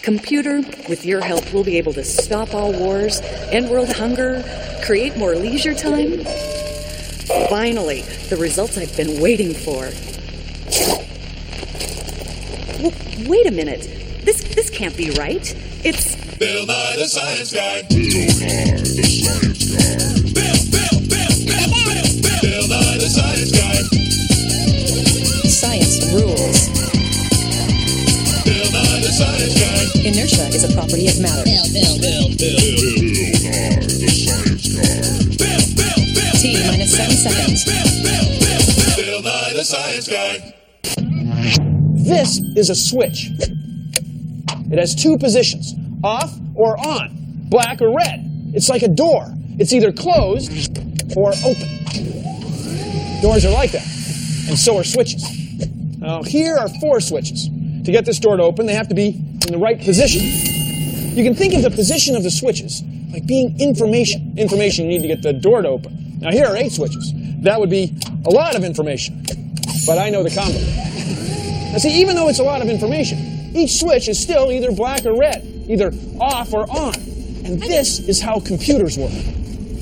Computer, with your help, we'll be able to stop all wars, end world hunger, create more leisure time. Finally, the results I've been waiting for. Wait a minute. This can't be right. It's Bill Nye the Science Guy. Bill Nye the Science Guy. Bill Nye the Science Guy. Science rules. Bill Nye the Science Guy. Inertia is a property of matter. Bill Nye the Science Guy. T minus 7 seconds. Bill Nye the Science Guy. This is a switch. It has two positions, off or on, black or red. It's like a door. It's either closed or open. Doors are like that, and so are switches. Now, here are 4 switches. To get this door to open, they have to be in the right position. You can think of the position of the switches like being information. Information you need to get the door to open. Now, here are 8 switches. That would be a lot of information, but I know the combo. Now, see, even though it's a lot of information, each switch is still either black or red, either off or on. And this is how computers work.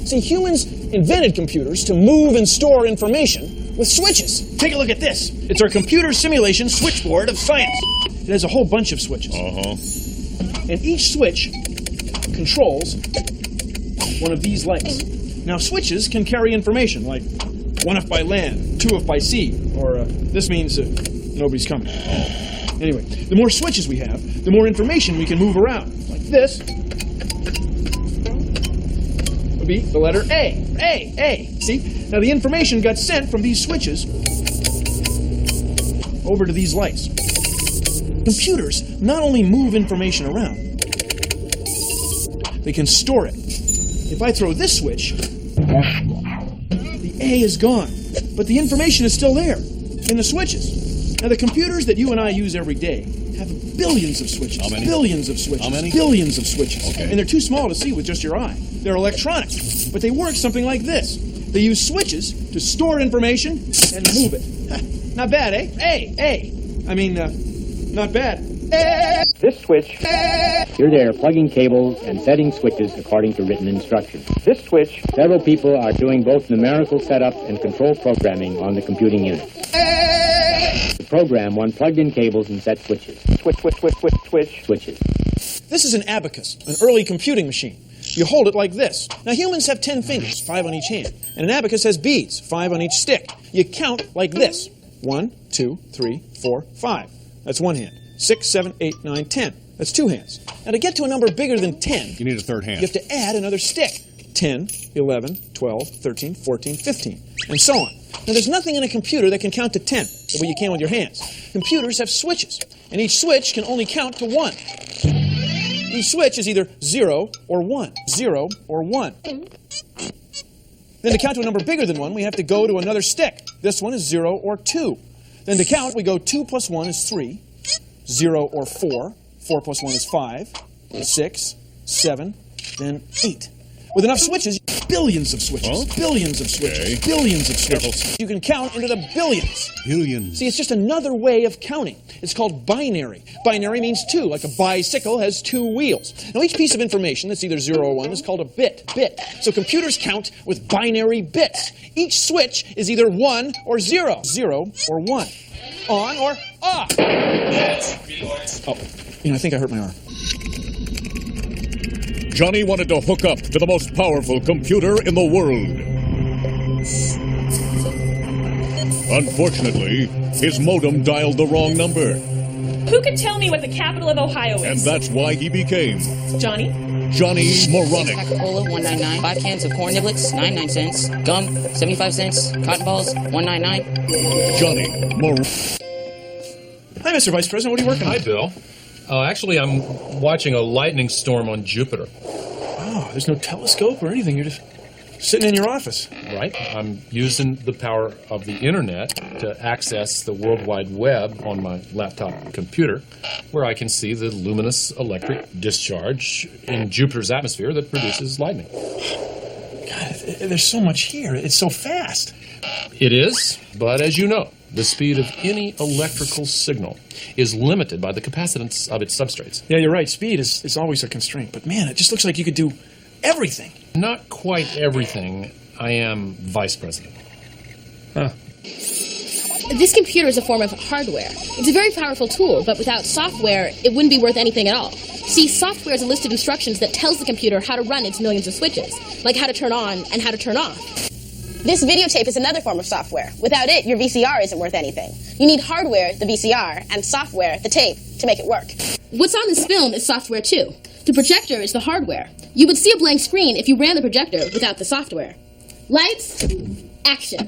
See, humans invented computers to move and store information with switches. Take a look at this. It's our computer simulation switchboard of science. It has a whole bunch of switches. And each switch controls one of these lights. Now, switches can carry information, like 1 if by land, 2 if by sea, or this means nobody's coming. Anyway, the more switches we have, the more information we can move around. Like this would be the letter A. A. See? Now the information got sent from these switches over to these lights. Computers not only move information around, they can store it. If I throw this switch, the A is gone, but the information is still there in the switches. Now, the computers that you and I use every day have billions of switches. How many? Billions of switches. How many? Billions of switches. Okay. And they're too small to see with just your eye. They're electronic, but they work something like this. They use switches to store information and move it. Not bad, eh? I mean, not bad. This switch, you're there plugging cables and setting switches according to written instructions. This switch, several people are doing both numerical setup and control programming on the computing unit. To program, one plugged in cables and set switches. Switches. This is an abacus, an early computing machine. You hold it like this. Now, humans have 10 fingers, 5 on each hand, and an abacus has beads, 5 on each stick. You count like this. 1, 2, 3, 4, 5. That's one hand. 6, 7, 8, 9, 10. That's 2 hands. Now, to get to a number bigger than 10, You need a third hand. you have to add another stick. 10, 11, 12, 13, 14, 15, and so on. Now, there's nothing in a computer that can count to 10 the way you can with your hands. Computers have switches, and each switch can only count to 1. Each switch is either 0 or 1. 0 or 1. Then to count to a number bigger than 1, we have to go to another stick. This one is 0 or 2. Then to count, we go 2 plus 1 is 3. 0 or 4. 4 plus 1 is 5. 6, 7, then 8. With enough switches, billions of switches. Huh? Billions of switches. Okay. Billions of switches. You can count into the billions. Billions. See, it's just another way of counting. It's called binary. Binary means 2, like a bicycle has 2 wheels. Now, each piece of information that's either 0 or 1 is called a bit. So computers count with binary bits. Each switch is either 1 or 0. 0 or 1. On or off. Oh, I think I hurt my arm. Johnny wanted to hook up to the most powerful computer in the world. Unfortunately, his modem dialed the wrong number. Who could tell me what the capital of Ohio is? And that's why he became Johnny? Johnny Moronic. Coca-Cola, $1.99. 5 cans of corn niblets, 99 cents. Gum, 75 cents. Cotton balls, $1.99. Johnny Hi, Mr. Vice President. What are you working on? Hi, Bill. Actually, I'm watching a lightning storm on Jupiter. Oh, there's no telescope or anything. You're just sitting in your office. Right? I'm using the power of the internet to access the World Wide Web on my laptop computer, where I can see the luminous electric discharge in Jupiter's atmosphere that produces lightning. God, there's so much here. It's so fast. It is, but as you know, the speed of any electrical signal is limited by the capacitance of its substrates. Yeah, you're right. Speed is always a constraint. But man, it just looks like you could do everything. Not quite everything. I am vice president. This computer is a form of hardware. It's a very powerful tool, but without software, it wouldn't be worth anything at all. See, software is a list of instructions that tells the computer how to run its millions of switches, like how to turn on and how to turn off. This videotape is another form of software. Without it, your VCR isn't worth anything. You need hardware, the VCR, and software, the tape, to make it work. What's on this film is software too. The projector is the hardware. You would see a blank screen if you ran the projector without the software. Lights, action.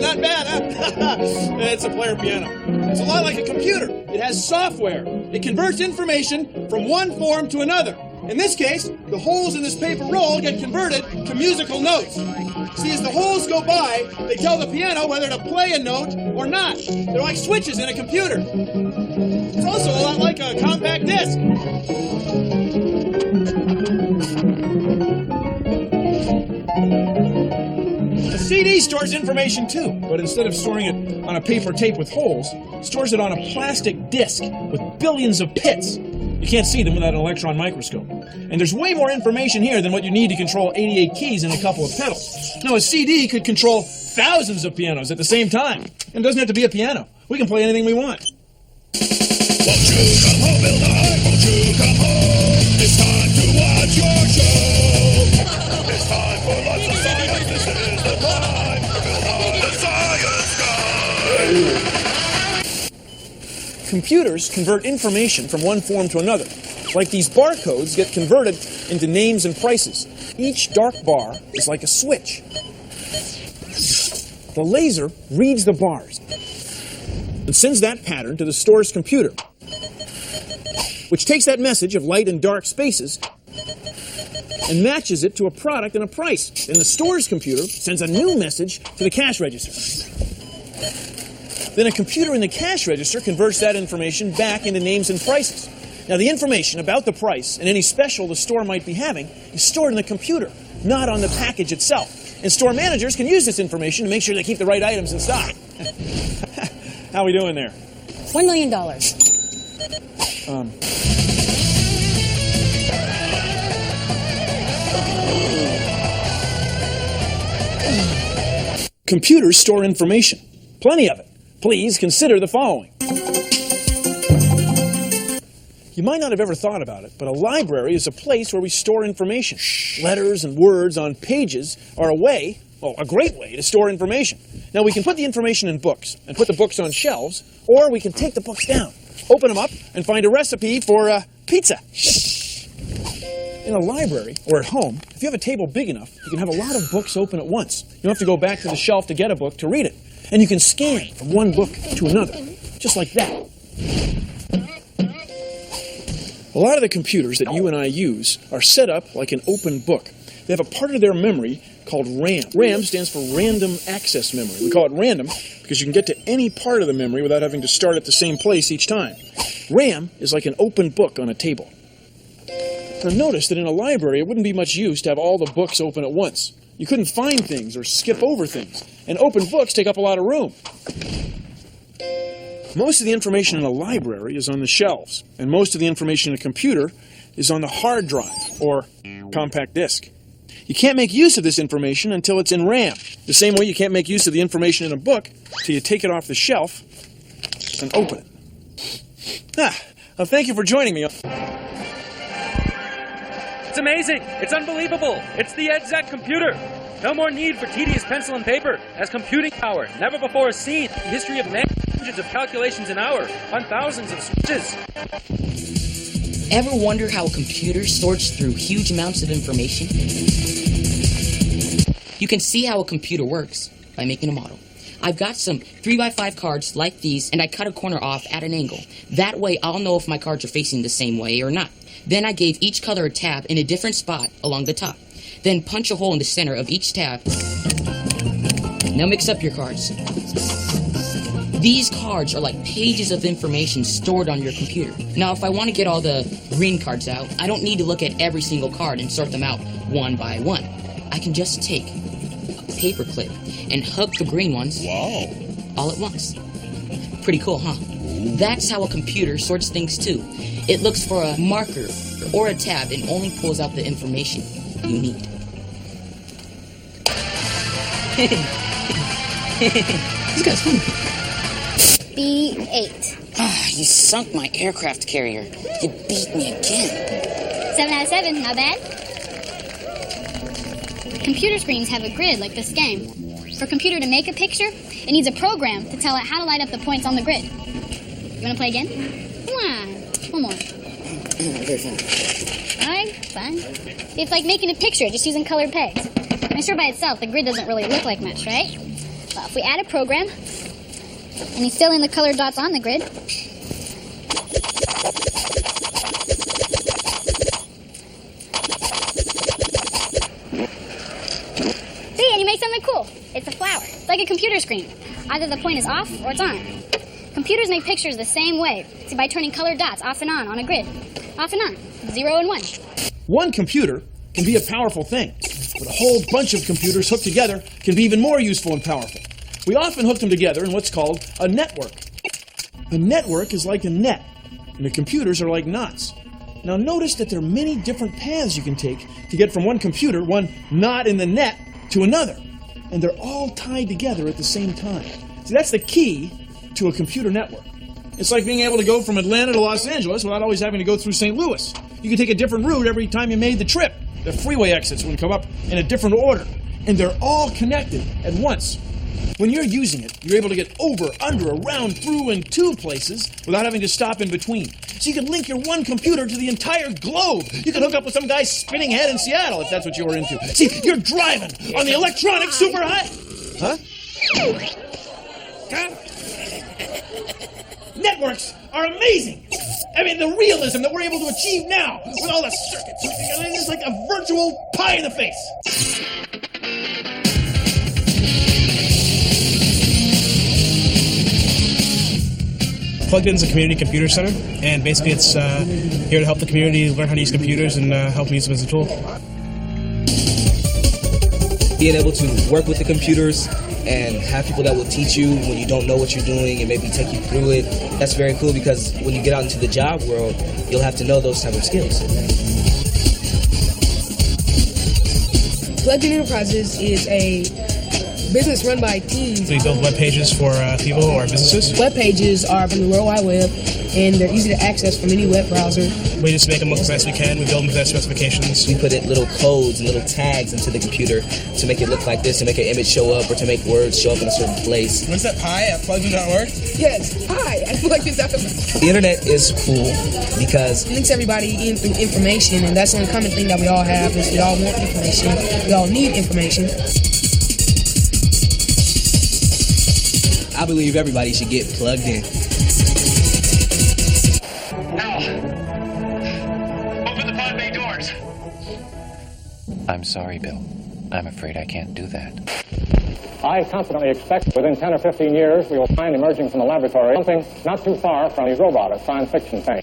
Not bad, huh? It's a player piano. It's a lot like a computer. It has software. It converts information from one form to another. In this case, the holes in this paper roll get converted to musical notes. See, as the holes go by, they tell the piano whether to play a note or not. They're like switches in a computer. It's also a lot like a compact disc. A CD stores information too, but instead of storing it on a paper tape with holes, it stores it on a plastic disc with billions of pits. You can't see them without an electron microscope. And there's way more information here than what you need to control 88 keys and a couple of pedals. Now, a CD could control thousands of pianos at the same time. And it doesn't have to be a piano. We can play anything we want. Won't you come home, Bill Nye? Won't you come home? It's time to watch your show. It's time for lots of science. This is the time for Bill Nye, the Science Guy. Computers convert information from one form to another. Like these barcodes get converted into names and prices. Each dark bar is like a switch. The laser reads the bars and sends that pattern to the store's computer, which takes that message of light and dark spaces and matches it to a product and a price. Then the store's computer sends a new message to the cash register. Then a computer in the cash register converts that information back into names and prices. Now, the information about the price and any special the store might be having is stored in the computer, not on the package itself. And store managers can use this information to make sure they keep the right items in stock. How are we doing there? $1 million. Computers store information. Plenty of it. Please consider the following. You might not have ever thought about it, but a library is a place where we store information. Letters and words on pages are a great way to store information. Now, we can put the information in books and put the books on shelves, or we can take the books down, open them up, and find a recipe for pizza. In a library or at home, if you have a table big enough, you can have a lot of books open at once. You don't have to go back to the shelf to get a book to read it. And you can scan from one book to another, just like that. A lot of the computers that you and I use are set up like an open book. They have a part of their memory called RAM. RAM stands for Random Access Memory. We call it random because you can get to any part of the memory without having to start at the same place each time. RAM is like an open book on a table. Now notice that in a library it wouldn't be much use to have all the books open at once. You couldn't find things or skip over things. And open books take up a lot of room. Most of the information in a library is on the shelves, and most of the information in a computer is on the hard drive, or compact disc. You can't make use of this information until it's in RAM. The same way you can't make use of the information in a book until you take it off the shelf and open it. Well, thank you for joining me. It's amazing. It's unbelievable. It's the EdZac computer. No more need for tedious pencil and paper, as computing power, never before seen in the history of man, hundreds of calculations an hour on thousands of switches. Ever wonder how a computer sorts through huge amounts of information? You can see how a computer works by making a model. I've got some 3x5 cards like these, and I cut a corner off at an angle. That way I'll know if my cards are facing the same way or not. Then I gave each color a tab in a different spot along the top. Then punch a hole in the center of each tab. Now mix up your cards. These cards are like pages of information stored on your computer. Now, if I want to get all the green cards out, I don't need to look at every single card and sort them out one by one. I can just take a paper clip and hook the green ones all at once. Pretty cool, huh? That's how a computer sorts things too. It looks for a marker or a tab and only pulls out the information you need. This guy's funny. B8. Ah, you sunk my aircraft carrier. You beat me again. 7 out of 7, not bad. Computer screens have a grid like this game. For a computer to make a picture, it needs a program to tell it how to light up the points on the grid. You want to play again? Come on. One more. Very fun. Fine. It's like making a picture just using colored pegs. I'm sure by itself the grid doesn't really look like much, right? Well, if we add a program, and you fill in the colored dots on the grid, see, and you make something cool. It's a flower. It's like a computer screen. Either the point is off or it's on. Computers make pictures the same way. See, by turning colored dots off and on a grid. Off and on. 0 and 1. One computer can be a powerful thing, but a whole bunch of computers hooked together can be even more useful and powerful. We often hook them together in what's called a network. A network is like a net, and the computers are like knots. Now notice that there are many different paths you can take to get from one computer, one knot in the net, to another. And they're all tied together at the same time. See, that's the key to a computer network. It's like being able to go from Atlanta to Los Angeles without always having to go through St. Louis. You can take a different route every time you made the trip. The freeway exits would come up in a different order, and they're all connected at once. When you're using it, you're able to get over, under, around, through, and to places without having to stop in between. So you can link your one computer to the entire globe. You can hook up with some guy's spinning head in Seattle if that's what you were into. See, you're driving on the electronic super high... Huh? Networks are amazing. I mean, the realism that we're able to achieve now with all the circuits. It's like a virtual pie in the face. Plugged In is a community computer center, and basically it's here to help the community learn how to use computers and help them use them as a tool. Being able to work with the computers and have people that will teach you when you don't know what you're doing and maybe take you through it, that's very cool because when you get out into the job world, you'll have to know those type of skills. Plugged In Enterprises is a business run by teams. So we build web pages for people or businesses. Web pages are from the World Wide Web, and they're easy to access from any web browser. We just make them look as best we can. We build them to their specifications. We put in little codes and little tags into the computer to make it look like this, to make an image show up, or to make words show up in a certain place. What's that pi at pluggedin.org? Yes, pi at pluggedin.org. The internet is cool because it links everybody in through information, and that's the only common thing that we all have is we all want information. We all need information. I believe everybody should get plugged in. Now, open the pod bay doors. I'm sorry, Bill. I'm afraid I can't do that. I confidently expect within 10 or 15 years we will find emerging from the laboratory something not too far from these robots of science fiction fame.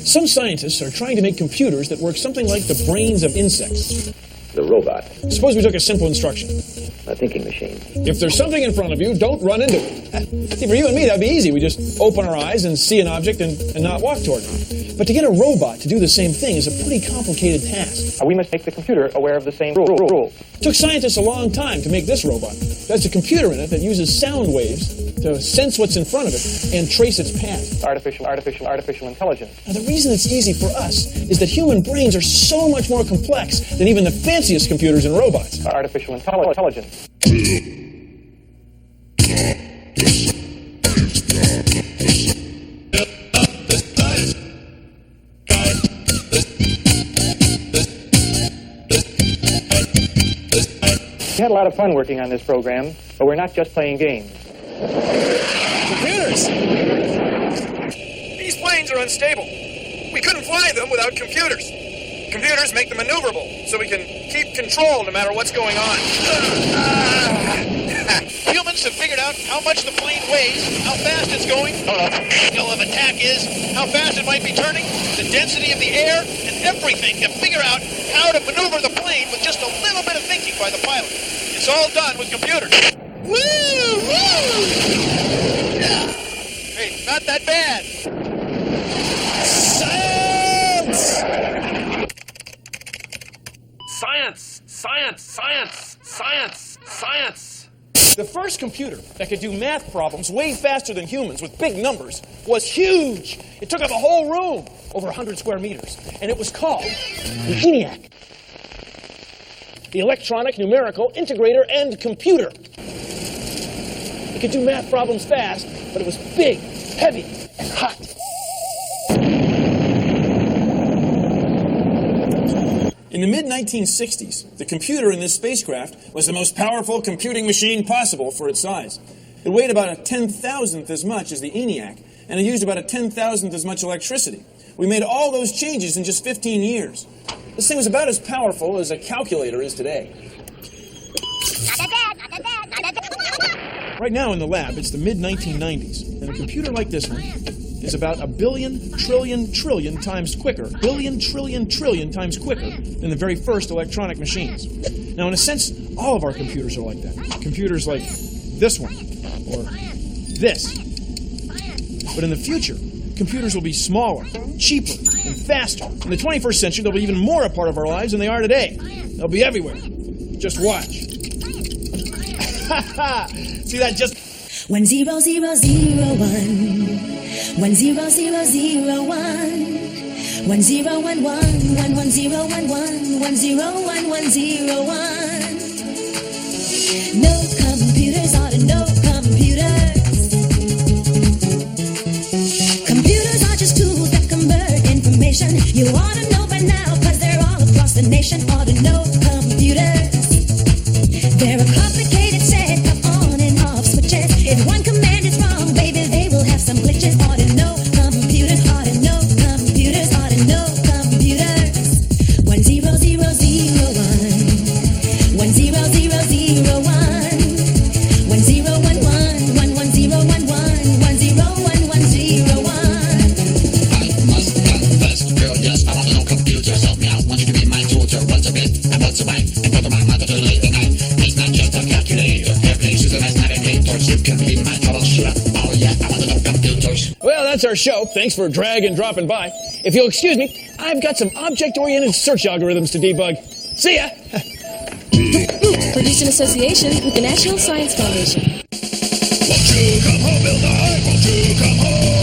Some scientists are trying to make computers that work something like the brains of insects. The robot. Suppose we took a simple instruction. A thinking machine. If there's something in front of you, don't run into it. See, for you and me, that'd be easy. We just open our eyes and see an object and not walk toward it. But to get a robot to do the same thing is a pretty complicated task. We must make the computer aware of the same rules. It took scientists a long time to make this robot. There's a computer in it that uses sound waves to sense what's in front of it and trace its path. Artificial intelligence. Now, the reason it's easy for us is that human brains are so much more complex than even the fanciest computers and robots. Artificial intelligence. We had a lot of fun working on this program, but we're not just playing games. Computers! These planes are unstable. We couldn't fly them without computers. Computers make them maneuverable, so we can keep control no matter what's going on. Humans have figured out how much the plane weighs, how fast it's going, what the angle of attack is, how fast it might be turning, the density of the air, and everything to figure out how to maneuver the plane with just a little bit of thinking by the pilot. It's all done with computers. Woo! Woo! Yeah. Hey, not that bad. Science! Science! Science! Science! Science! The first computer that could do math problems way faster than humans with big numbers was huge. It took up a whole room, over 100 square meters, and it was called the ENIAC, the Electronic Numerical Integrator and Computer. It could do math problems fast, but it was big, heavy, and hot. In the mid-1960s, the computer in this spacecraft was the most powerful computing machine possible for its size. It weighed about a 10,000th as much as the ENIAC, and it used about a 10,000th as much electricity. We made all those changes in just 15 years. This thing was about as powerful as a calculator is today. Right now in the lab, it's the mid-1990s, and a computer like this one is about 1 billion trillion times quicker, trillion times quicker than the very first electronic machines. Now, in a sense, all of our computers are like that. Computers like this one, or this. But in the future, computers will be smaller, cheaper, and faster. In the 21st century, they'll be even more a part of our lives than they are today. They'll be everywhere. Just watch. See that just... 1 0 0 0 1 1 0 0 0 1 1 0 1 1 1 1 0 1 1 1 0 1 1 0 1. No computers ought to know computers. Computers are just tools that convert information. You ought to know by now, cause they're all across the nation. Ought to know computers. They're a complicated set of on and off switches. If one command is wrong, baby, they will have some glitches. Ought to know computers, ought to know computers, ought to know computers. 1 0 0 0 1 1 0 0 0 1 1 0 1 1 1 1 0 1 1 1 0 1 1 0 1. I must confess, girl, yes, I want to know computers. Help me out, want you to be my tutor. What's a bit and what's a byte? And put my mother to late the night. It's not just a calculator. Every user has navigators. You can be my troubleshooter. Oh yeah, I want to know computers. Well, that's our show. Thanks for drag and dropping by. If you'll excuse me, I've got some object-oriented search algorithms to debug. See ya! Produced in association with the National Science Foundation. Won't you come home, Bill Nye? Won't you come home?